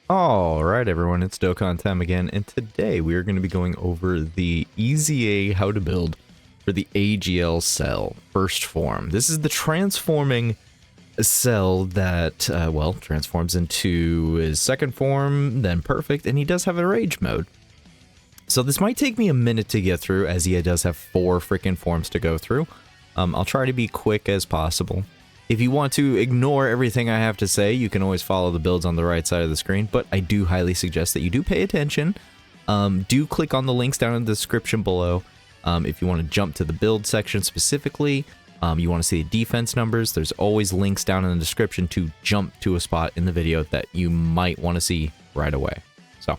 Alright everyone, it's Dokkan time again, and today we are going to be going over the EZA how to build for the AGL cell, first form. This is the transforming cell that, well, transforms into his second form, then perfect, and he does have a rage mode. So this might take me a minute to get through, as he does have 4 freaking forms to go through. I'll try to be quick as possible. If you want to ignore everything I have to say, you can always follow the builds on the right side of the screen, but I do highly suggest that you do pay attention. Do click on the links down in the description below. If you want to jump to the build section specifically, you want to see the defense numbers, there's always links down in the description to jump to a spot in the video that you might want to see right away. So,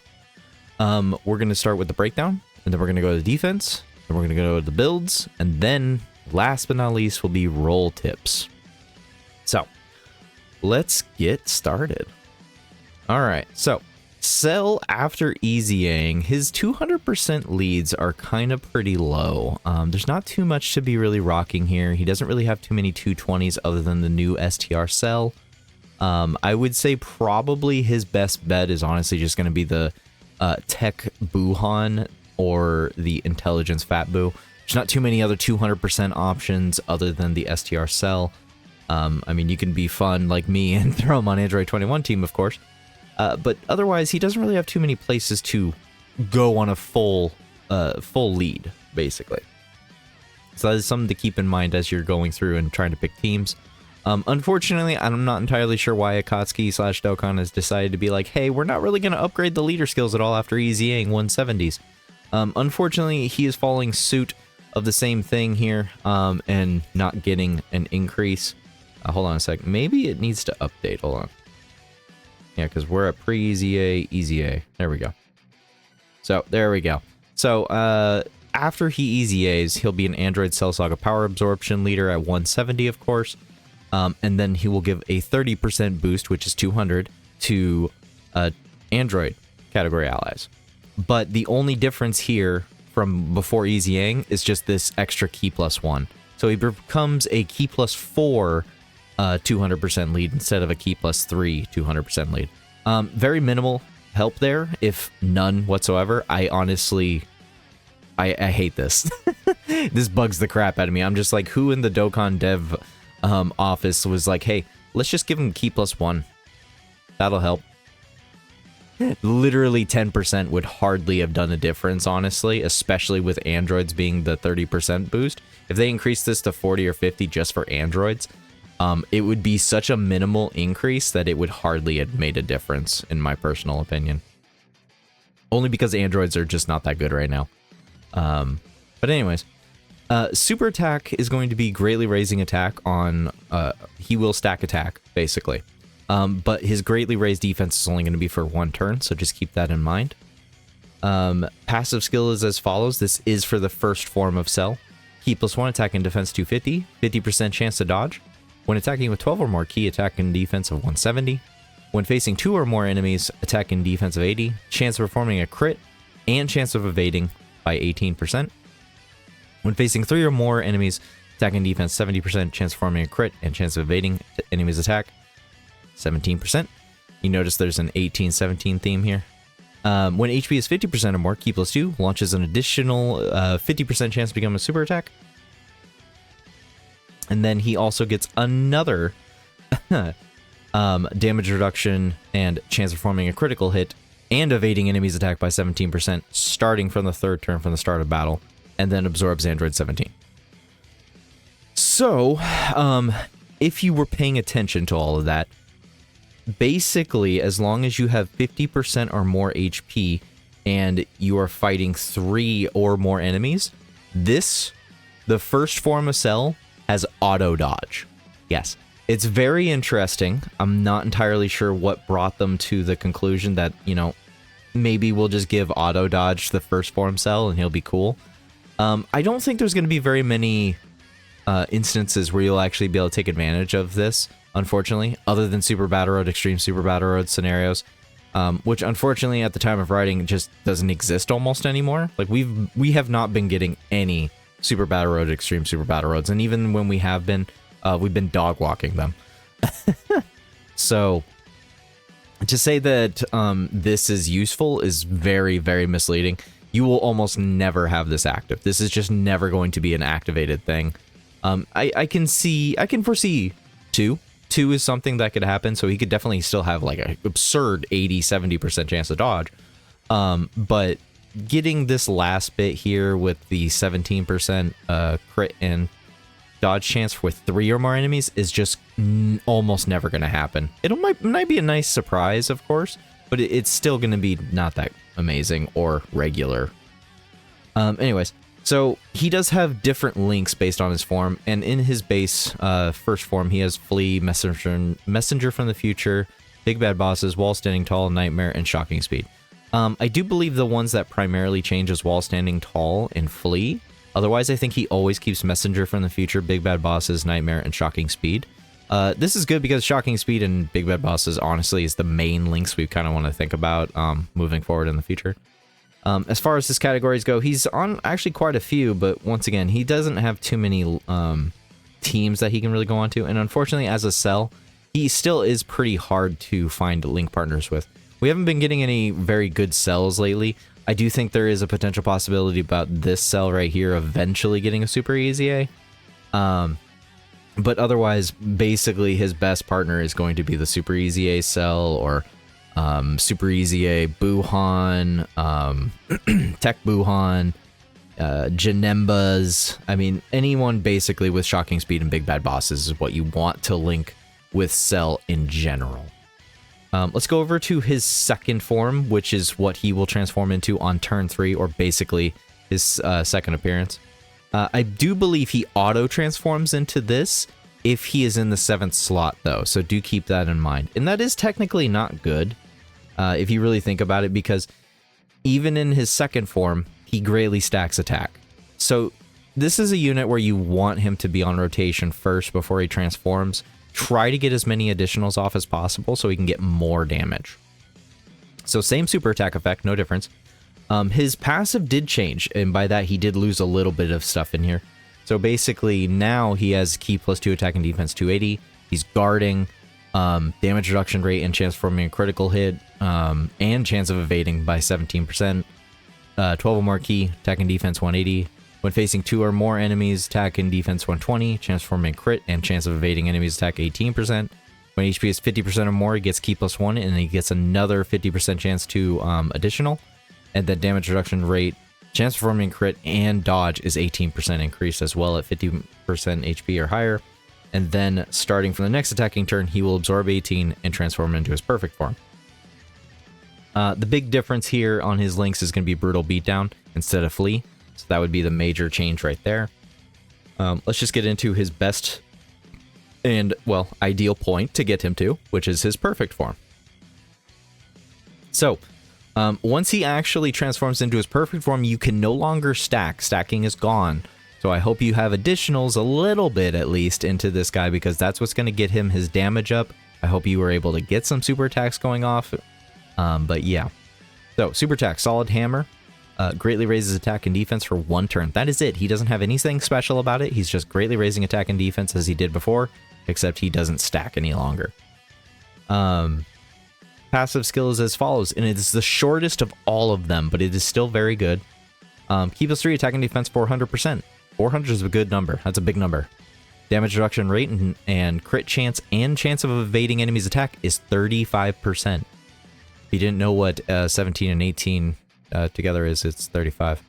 we're going to start with the breakdown, and then we're going to go to the defense, then we're going to go to the builds, and then last but not least will be role tips. So, let's get started. Alright, so, Cell after EZAing, his 200% leads are kind of pretty low. There's not too much to be really rocking here. He doesn't really have too many 220s other than the new STR Cell. I would say probably his best bet is honestly just going to be the Tech Buhan or the Intelligence Fat Boo. There's not too many other 200% options other than the STR Cell. I mean, you can be fun like me and throw him on Android 21 team, of course. But otherwise, he doesn't really have too many places to go on a full lead, basically. So that is something to keep in mind as you're going through and trying to pick teams. Unfortunately, I'm not entirely sure why Akatsuki/Dokkan has decided to be like, hey, we're not really going to upgrade the leader skills at all after EZAing 170s. Unfortunately, he is following suit of the same thing here, and not getting an increase. Hold on a sec. Maybe it needs to update. Hold on. Yeah, because we're at pre-EZA, EZA. There we go. So, there we go. So, after he EZAs, he'll be an Android Cell Saga Power Absorption leader at 170, of course. And then he will give a 30% boost, which is 200, to Android category allies. But the only difference here from before EZAing is just this extra key +1. So he becomes a key +4 200% lead instead of a key +3 200% lead. Very minimal help there, if none whatsoever. I honestly, I hate this. This bugs the crap out of me. I'm just like, who in the Dokkan dev office was like, hey, let's just give him key +1. That'll help. Literally 10% would hardly have done a difference, honestly, especially with androids being the 30% boost. If they increased this to 40 or 50 just for androids, it would be such a minimal increase that it would hardly have made a difference, in my personal opinion. Only because androids are just not that good right now. But anyways, super attack is going to be greatly raising attack on, he will stack attack, basically. But his greatly raised defense is only going to be for 1 turn, so just keep that in mind. Passive skill is as follows. This is for the first form of Cell. Key +1 attack and defense 250, 50% chance to dodge. When attacking with 12 or more, key attack and defense of 170. When facing 2 or more enemies, attack and defense of 80, chance of performing a crit, and chance of evading by 18%. When facing 3 or more enemies, attack and defense 70%, chance of performing a crit, and chance of evading enemies' attack 17%. You notice there's an 18-17 theme here. When HP is 50% or more, key +2 launches an additional 50% chance to become a super attack. And then he also gets another damage reduction and chance of performing a critical hit and evading enemies' attack by 17%, starting from the 3rd turn from the start of battle, and then absorbs Android 17. So, if you were paying attention to all of that, basically, as long as you have 50% or more HP and you are fighting 3 or more enemies, the first form of Cell, has auto dodge. Yes, it's very interesting. I'm not entirely sure what brought them to the conclusion that, you know, maybe we'll just give auto dodge the first form Cell and he'll be cool. I don't think there's going to be very many instances where you'll actually be able to take advantage of this, unfortunately, other than Super Battle Road, Extreme Super Battle Road scenarios, which unfortunately at the time of writing just doesn't exist almost anymore. Like we have not been getting any Super Battle Road, Extreme Super Battle Roads, and even when we have been, we've been dog walking them. So To say that this is useful is very, very misleading. You will almost never have this active. This is just never going to be an activated thing. I can foresee 2. 2 is something that could happen, so he could definitely still have like an absurd 80-70% chance to dodge. But getting this last bit here with the 17% crit and dodge chance with 3 or more enemies is just almost never going to happen. It might be a nice surprise, of course, but it's still going to be not that amazing or regular. Anyways, so he does have different links based on his form, and in his base first form, he has Flee, Messenger from the Future, Big Bad Bosses, Wall Standing Tall, Nightmare, and Shocking Speed. I do believe the ones that primarily change is Wall Standing Tall and Flee. Otherwise, I think he always keeps Messenger from the Future, Big Bad Bosses, Nightmare, and Shocking Speed. This is good because Shocking Speed and Big Bad Bosses, honestly, is the main links we kind of want to think about moving forward in the future. As far as his categories go, he's on actually quite a few, but once again, he doesn't have too many teams that he can really go on to. And unfortunately, as a cell, he still is pretty hard to find link partners with. We haven't been getting any very good cells lately. I do think there is a potential possibility about this cell right here eventually getting a Super EZA. But otherwise, basically, his best partner is going to be the Super EZA cell or Super EZA Buhan, Tech Buhan, Janembas. I mean, anyone basically with Shocking Speed and Big Bad Bosses is what you want to link with Cell in general. Let's go over to his second form, which is what he will transform into on turn 3, or basically his second appearance. I do believe he auto-transforms into this if he is in the 7th slot, though, so do keep that in mind. And that is technically not good, if you really think about it, because even in his second form, he greatly stacks attack. So this is a unit where you want him to be on rotation first before he transforms. Try to get as many additionals off as possible so he can get more damage. So same super attack effect, no difference. His passive did change, and by that he did lose a little bit of stuff in here. So basically now he has Ki +2 attack and defense 280. He's guarding, damage reduction rate and chance for forming a critical hit, and chance of evading by 17%. 12 or more Ki, attack and defense 180. When facing 2 or more enemies, attack and defense 120, chance for forming crit, and chance of evading enemies attack 18%. When HP is 50% or more, he gets Ki +1, and he gets another 50% chance to additional. And then damage reduction rate, chance for forming crit, and dodge is 18% increased as well at 50% HP or higher. And then starting from the next attacking turn, he will absorb 18 and transform into his perfect form. The big difference here on his links is going to be Brutal Beatdown instead of Flee. So that would be the major change right there. Let's just get into his best and, well, ideal point to get him to, which is his perfect form. So, once he actually transforms into his perfect form, you can no longer stack. Stacking is gone. So I hope you have additionals a little bit, at least, into this guy, because that's what's going to get him his damage up. I hope you were able to get some super attacks going off. But yeah. So, super attack, Solid Hammer. Greatly raises attack and defense for 1 turn. That is it. He doesn't have anything special about it. He's just greatly raising attack and defense as he did before, except he doesn't stack any longer. Passive skill is as follows, and it is the shortest of all of them, but it is still very good. Ki +3 attack and defense 400%. 400 is a good number. That's a big number. Damage reduction rate and crit chance and chance of evading enemies' attack is 35%. If you didn't know what 17 and 18 together is, it's 35.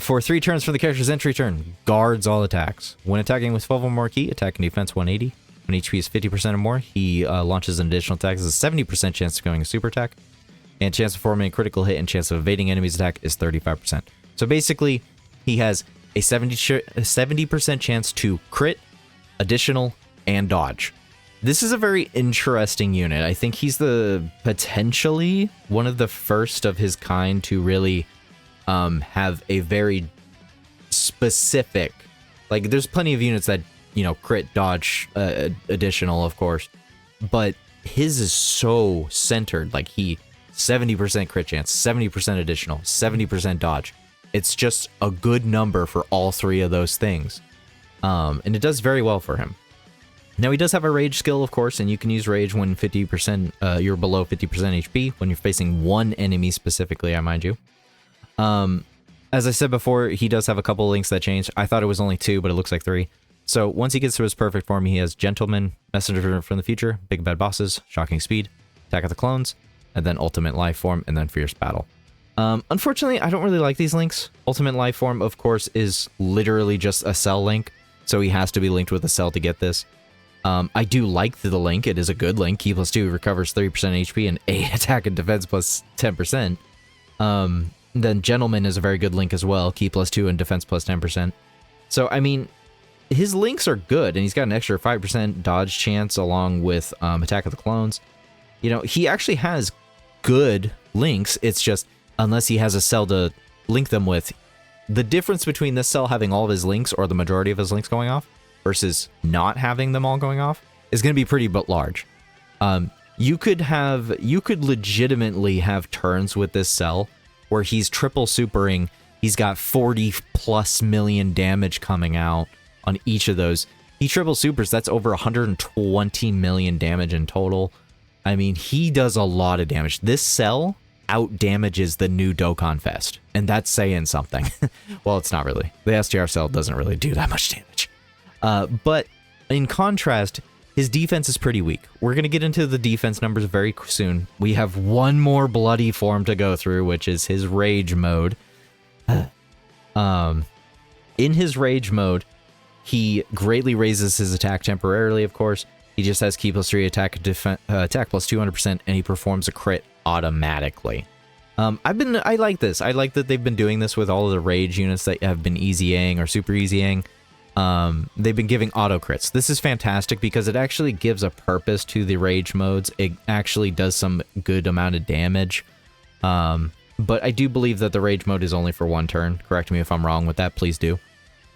For 3 turns from the character's entry turn, guards all attacks. When attacking with 12 or more Ki, attack and defense 180. When HP is 50% or more, he launches an additional attack. There's a 70% chance of going a super attack. And chance of forming a critical hit and chance of evading enemy's attack is 35%. So basically, he has a 70% chance to crit, additional, and dodge. This is a very interesting unit. I think he's potentially one of the first of his kind to really have a very specific, like, there's plenty of units that, you know, crit, dodge, additional, of course, but his is so centered. Like, 70% crit chance, 70% additional, 70% dodge. It's just a good number for all 3 of those things. And it does very well for him. Now he does have a rage skill, of course, and you can use rage when 50% you're below 50% HP when you're facing one enemy specifically, I mind you. As I said before, he does have a couple of links that changed. I thought it was only 2, but it looks like 3. So once he gets to his perfect form, he has Gentleman, Messenger from the Future, Big Bad Bosses, Shocking Speed, Attack of the Clones, and then Ultimate Life Form, and then Fierce Battle. Unfortunately, I don't really like these links. Ultimate Life Form, of course, is literally just a cell link, so he has to be linked with a cell to get this. I do like the link. It is a good link. Key plus 2 recovers 30% HP and A attack and defense plus 10%. Then Gentleman is a very good link as well. Key plus 2 and defense plus 10%. So, I mean, his links are good, and he's got an extra 5% dodge chance along with Attack of the Clones. You know, he actually has good links. It's just, unless he has a cell to link them with, the difference between this cell having all of his links or the majority of his links going off versus not having them all going off is going to be pretty but large. You could legitimately have turns with this cell where he's triple supering. He's got 40+ million damage coming out on each of those. He triple supers, that's over 120 million damage in total. I mean, he does a lot of damage. This cell out damages the new Dokkan Fest, and that's saying something. Well, it's not really. The STR cell doesn't really do that much damage. But in contrast, his defense is pretty weak. We're going to get into the defense numbers very soon. We have one more bloody form to go through, which is his Rage mode. In his Rage mode, he greatly raises his attack temporarily, of course. He just has Key plus 3 attack plus 200%, and he performs a crit automatically. I like this. I like that they've been doing this with all of the Rage units that have been EZAing or Super EZAing. They've been giving auto crits. This is fantastic because it actually gives a purpose to the Rage modes. It actually does some good amount of damage. But I do believe that the Rage mode is only for one turn. Correct me if I'm wrong with that, please do.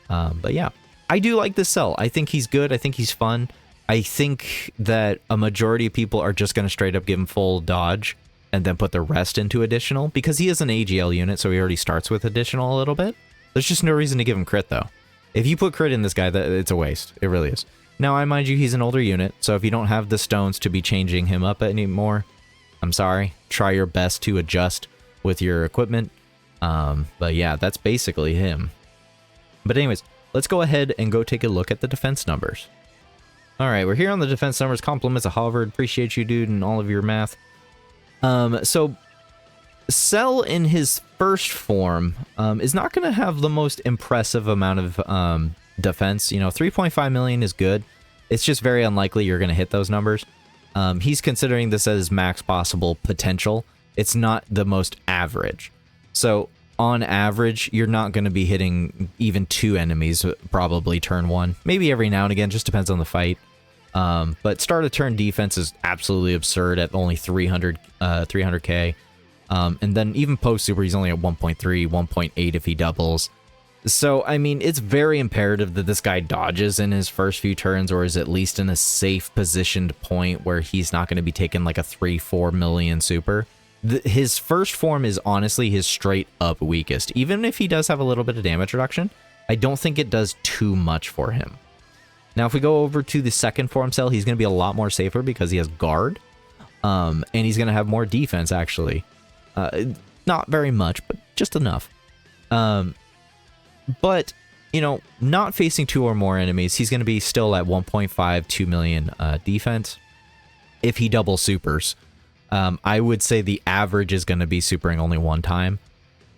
But yeah, I do like this cell. I think he's good. I think he's fun. I think that a majority of people are just going to straight up give him full dodge and then put the rest into additional because he is an AGL unit, so he already starts with additional a little bit. There's just no reason to give him crit, though. If you put crit in this guy, it's a waste. It really is. Now, I mind you, he's an older unit, so if you don't have the stones to be changing him up anymore, I'm sorry. Try your best to adjust with your equipment. But yeah, that's basically him. But anyways, let's go ahead and go take a look at the defense numbers. Alright, we're here on the defense numbers. Compliments of Harvard. Appreciate you, dude, and all of your math. So, Cell in his first form is not going to have the most impressive amount of defense. You know, 3.5 million is good. It's just very unlikely you're going to hit those numbers. He's considering this as max possible potential. It's not the most average. So, on average, you're not going to be hitting even 2 enemies, probably turn 1. Maybe every now and again, just depends on the fight. But start of turn defense is absolutely absurd at only 300k. And then even post super, he's only at 1.3, 1.8 if he doubles. So, I mean, it's very imperative that this guy dodges in his first few turns or is at least in a safe positioned point where he's not going to be taking like a 3-4 million super. His first form is honestly his straight up weakest. Even if he does have a little bit of damage reduction, I don't think it does too much for him. Now, if we go over to the second form cell, he's going to be a lot more safer because he has guard. And he's going to have more defense, actually. Not very much, but just enough. But, you know, not facing 2 or more enemies, he's going to be still at 1.52 million defense. If he double supers, I would say the average is going to be supering only 1 time.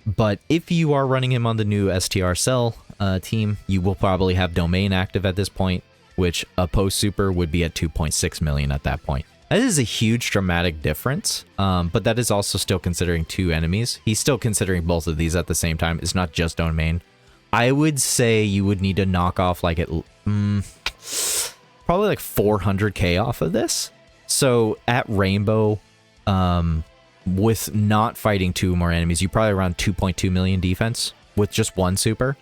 But if you are running him on the new STR cell team, you will probably have Domain active at this point, which a post super would be at 2.6 million at that point. That is a huge dramatic difference, but that is also still considering 2 enemies. He's still considering both of these at the same time. It's not just Domain. I would say you would need to knock off like probably like 400k off of this. So at Rainbow, with not fighting 2 more enemies, you probably around 2.2 million defense with just 1 super.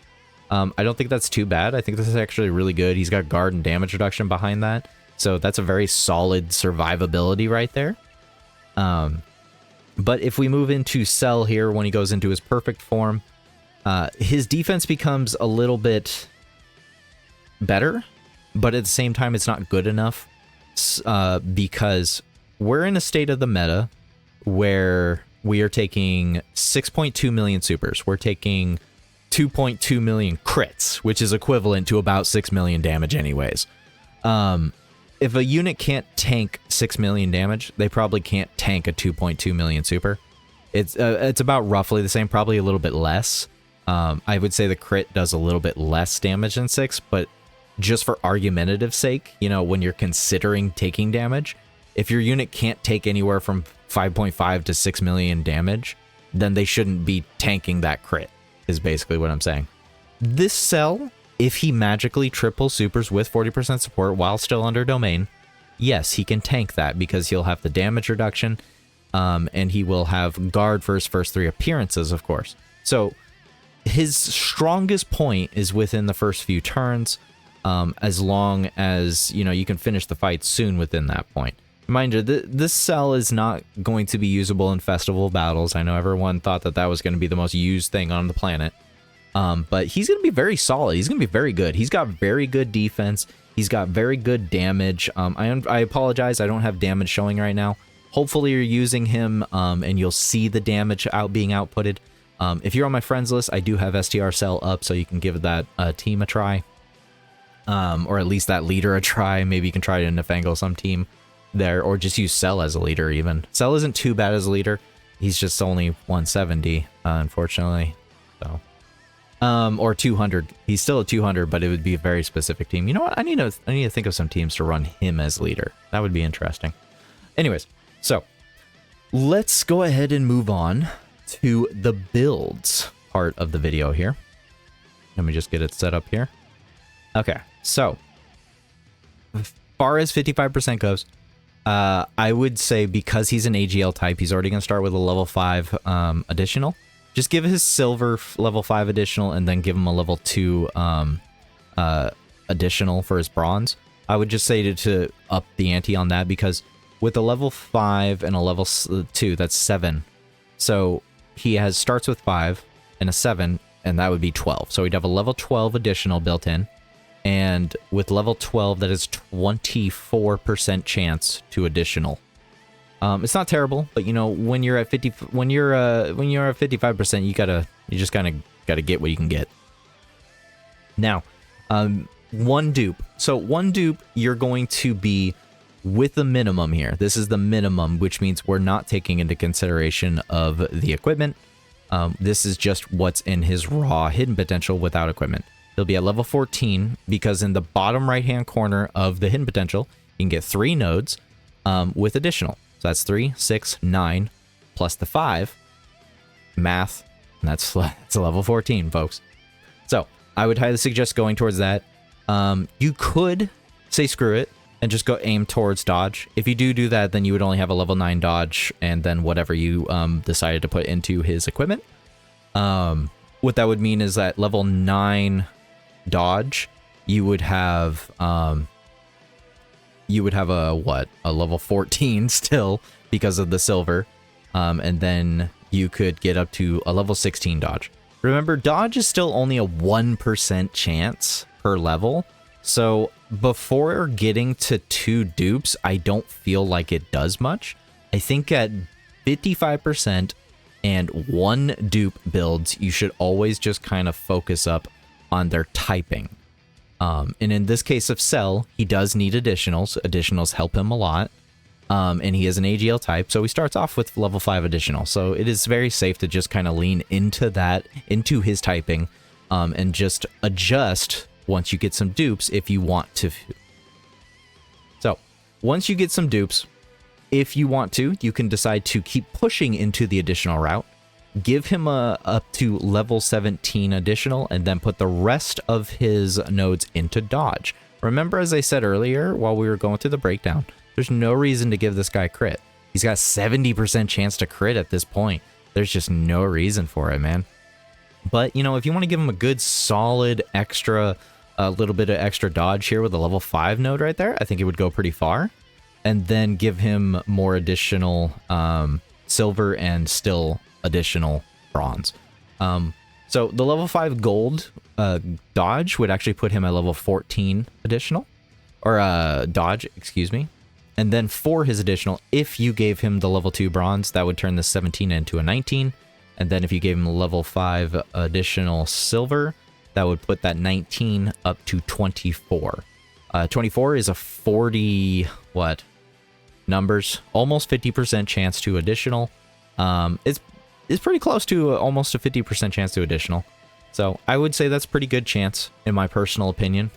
I don't think that's too bad. I think this is actually really good. He's got guard and damage reduction behind that. So that's a very solid survivability right there. But if we move into Cell here, when he goes into his perfect form, his defense becomes a little bit better. but at the same time, it's not good enough because we're in a state of the meta where we are taking 6.2 million supers. We're taking 2.2 million crits, which is equivalent to about 6 million damage anyways. If a unit can't tank 6 million damage, they probably can't tank a 2.2 million super. It's about roughly the same, probably a little bit less. I would say the crit does a little bit less damage than 6, but just for argumentative sake, you know, when you're considering taking damage, if your unit can't take anywhere from 5.5 to 6 million damage, then they shouldn't be tanking that crit, is basically what I'm saying. This cell, if he magically triple supers with 40% support while still under domain, yes, he can tank that because he'll have the damage reduction, and he will have guard for his first 3 appearances, of course. So his strongest point is within the first few turns, as long as, you know, you can finish the fight soon within that point. Mind you, this cell is not going to be usable in festival battles. I know everyone thought that that was going to be the most used thing on the planet. But he's going to be very solid. He's going to be very good. He's got very good defense. He's got very good damage. I apologize, I don't have damage showing right now. Hopefully you're using him, and you'll see the damage being outputted. If you're on my friends list, I do have STR Cell up, so you can give that team a try. Or at least that leader a try. Maybe you can try to Nafangle some team there, or just use Cell as a leader even. Cell isn't too bad as a leader. He's just only 170, unfortunately. So, or 200. He's still at 200, but it would be a very specific team. You know what? I need to think of some teams to run him as leader. That would be interesting. Anyways, so let's go ahead and move on to the builds part of the video here. Let me just get it set up here. Okay, so as far as 55% goes, I would say because he's an AGL type, he's already going to start with a level 5 additional. Just give his silver level 5 additional and then give him a level 2 additional for his bronze. I would just say to up the ante on that, because with a level 5 and a level 2, that's 7. So he starts with 5 and a 7, and that would be 12. So he'd have a level 12 additional built in. And with level 12, that is 24% chance to additional. It's not terrible, but you know, when you're at 55%, you just kind of gotta get what you can get. Now, one dupe. So one dupe, you're going to be with the minimum here. This is the minimum, which means we're not taking into consideration of the equipment. This is just what's in his raw hidden potential without equipment. He'll be at level 14 because in the bottom right-hand corner of the hidden potential, you can get 3 nodes with additional. So that's 3, 6, 9, plus the 5. Math, and that's a level 14, folks. So I would highly suggest going towards that. You could say screw it and just go aim towards dodge. If you do that, then you would only have a level 9 dodge and then whatever you decided to put into his equipment. What that would mean is that level 9 dodge, you would have a level 14 still because of the silver, and then you could get up to a level 16 dodge. Remember, dodge is still only a 1% chance per level, so before getting to 2 dupes, I don't feel like it does much. I think at 55% and 1 dupe builds, you should always just kind of focus up on their typing. And in this case of Cell, he does need additionals. Additionals help him a lot. And he is an AGL type, so he starts off with level 5 additional. So it is very safe to just kind of lean into that, into his typing, and just adjust once you get some dupes if you want to. So once you get some dupes, if you want to, you can decide to keep pushing into the additional route. Give him up to level 17 additional, and then put the rest of his nodes into dodge. Remember, as I said earlier, while we were going through the breakdown, there's no reason to give this guy crit. He's got 70% chance to crit at this point. There's just no reason for it, man. But, you know, if you want to give him a good, solid, extra, a little bit of extra dodge here with a level 5 node right there, I think it would go pretty far. And then give him more additional silver and still additional bronze. So the level 5 gold dodge would actually put him at level 14 additional. or dodge, excuse me. And then for his additional, if you gave him the level 2 bronze, that would turn the 17 into a 19. And then if you gave him a level 5 additional silver, that would put that 19 up to 24. 24 is a 40, what? Numbers, almost 50% chance to additional. It's pretty close to almost a 50% chance to additional. So I would say that's a pretty good chance, in my personal opinion.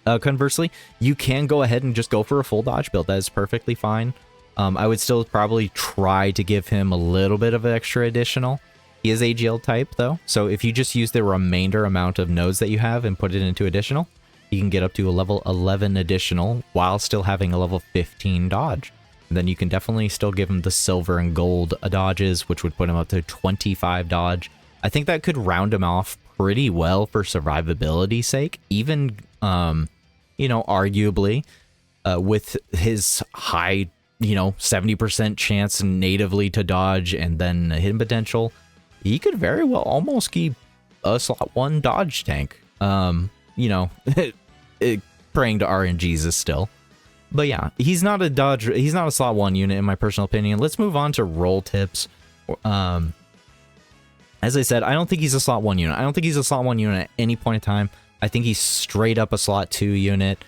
Conversely, you can go ahead and just go for a full dodge build. That is perfectly fine. I would still probably try to give him a little bit of extra additional. He is AGL type, though, so if you just use the remainder amount of nodes that you have and put it into additional, you can get up to a level 11 additional while still having a level 15 dodge. And then you can definitely still give him the silver and gold dodges, which would put him up to 25 dodge. I think that could round him off pretty well for survivability's sake, even, you know, arguably, with his high, you know, 70% chance natively to dodge and then hidden potential, he could very well almost keep a slot 1 dodge tank. You know, praying to RNGesus still. But yeah, he's not a slot 1 unit in my personal opinion. Let's move on to role tips. As I said, I don't think he's a slot 1 unit. I don't think he's a slot 1 unit at any point in time. I think he's straight up a slot 2 unit,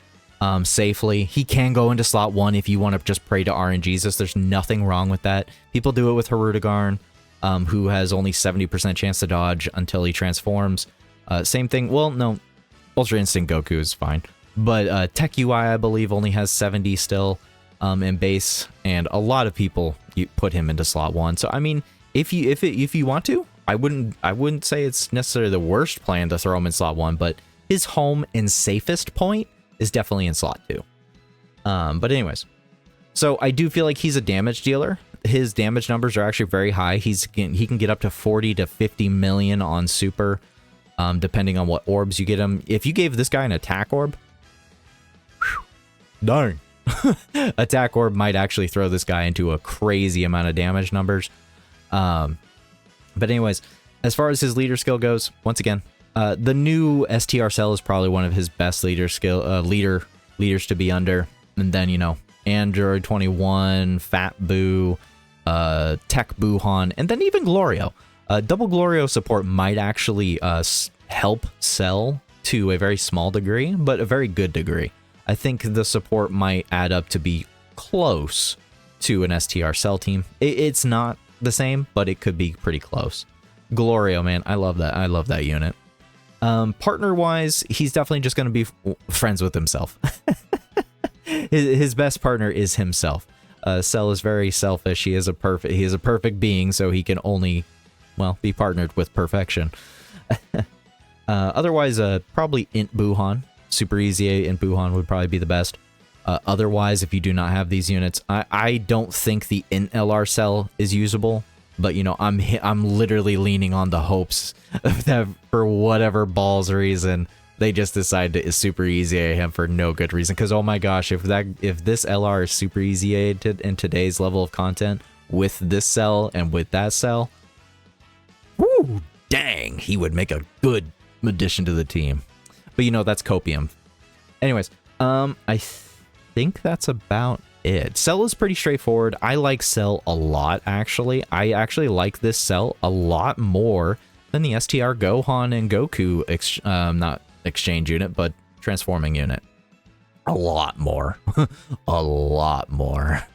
safely. He can go into slot 1 if you want to just pray to RNGesus. There's nothing wrong with that. People do it with Harudegarn, who has only 70% chance to dodge until he transforms. Same thing. Well, no. Ultra Instinct Goku is fine. But Tech UI, I believe, only has 70 still in base. And a lot of people put him into slot 1. So, I mean, if you want to, I wouldn't say it's necessarily the worst plan to throw him in slot 1, but his home and safest point is definitely in slot 2. But anyways, so I do feel like he's a damage dealer. His damage numbers are actually very high. He can get up to 40 to 50 million on super, depending on what orbs you get him. If you gave this guy an attack orb, whew, darn, attack orb might actually throw this guy into a crazy amount of damage numbers. But anyways, as far as his leader skill goes, once again, the new STR cell is probably one of his best leaders to be under. And then, you know, Android 21, Fat Boo, Tech Buhan, and then even Glorio. Double Glorio support might actually help Cell to a very small degree, but a very good degree. I think the support might add up to be close to an STR Cell team. It's not the same, but it could be pretty close. Glorio, man, I love that. I love that unit. Partner-wise, he's definitely just going to be friends with himself. His best partner is himself. Cell is very selfish. He is a perfect being, so he can only, well, be partnered with perfection. Otherwise, probably Int Buhan. Super easy Int Buhan would probably be the best. Otherwise, if you do not have these units, I don't think the Int LR cell is usable. But, you know, I'm literally leaning on the hopes that for whatever balls reason, they just decide to super easy him for no good reason. Because, oh my gosh, if this LR is super easy in today's level of content with this cell and with that cell, woo, dang, he would make a good addition to the team. But, you know, that's copium. Anyways, I think that's about it. Cell is pretty straightforward. I like Cell a lot, actually. I actually like this Cell a lot more than the STR Gohan and Goku, not exchange unit, but transforming unit. A lot more. A lot more.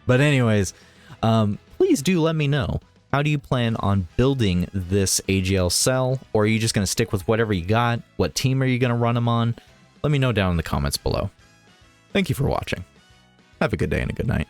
But anyways, please do let me know. How do you plan on building this AGL Cell? Or are you just going to stick with whatever you got? What team are you going to run them on? Let me know down in the comments below. Thank you for watching. Have a good day and a good night.